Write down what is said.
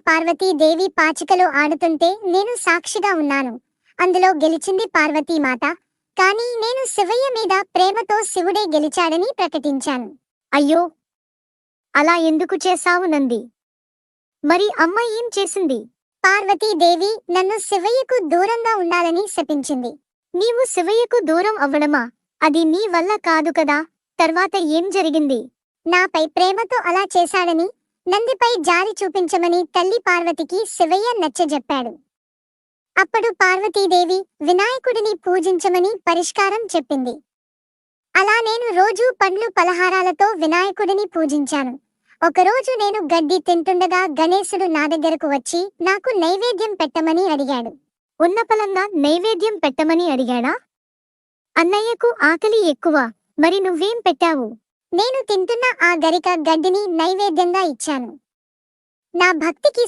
పార్వతీదేవి పాచికలో ఆడుతుంటే నేను సాక్షిగా ఉన్నాను. అందులో గెలిచింది పార్వతీమాత. కానీ నేను శివయ్య మీద ప్రేమతో శివుడే గెలిచాడని ప్రకటించాను. అయ్యో, అలా ఎందుకు చేశావు నంది? మరి అమ్మ ఏం చేసింది? పార్వతీదేవి నన్ను శివయ్యకు దూరంగా ఉండాలని శపించింది. నీవు శివయ్యకు దూరం అవ్వడమా? అది నీ వల్ల కాదు కదా. తర్వాత ఏం జరిగింది? నాపై ప్రేమతో అలా చేశాడని, నందిపై జాలి చూపించమని తల్లి పార్వతికి శివయ్య నచ్చజెప్పాడు. అప్పుడు పార్వతీదేవి వినాయకుడిని పూజించమని పరిష్కారం చెప్పింది. అలా నేను రోజూ పండ్లు పలహారాలతో వినాయకుడిని పూజించాను. ఒకరోజు నేను గడ్డి తింటుండగా గణేశుడు నా దగ్గరకు వచ్చి నాకు నైవేద్యం పెట్టమని అడిగాడు. ఉన్నపలంగా నైవేద్యం పెట్టమని అడిగాడా? అన్నయ్యకు ఆకలి ఎక్కువ, మరి నువ్వేం పెట్టావు? నేను తింటున్న ఆ గరిక గడ్డిని నైవేద్యంగా ఇచ్చాను. నా భక్తికి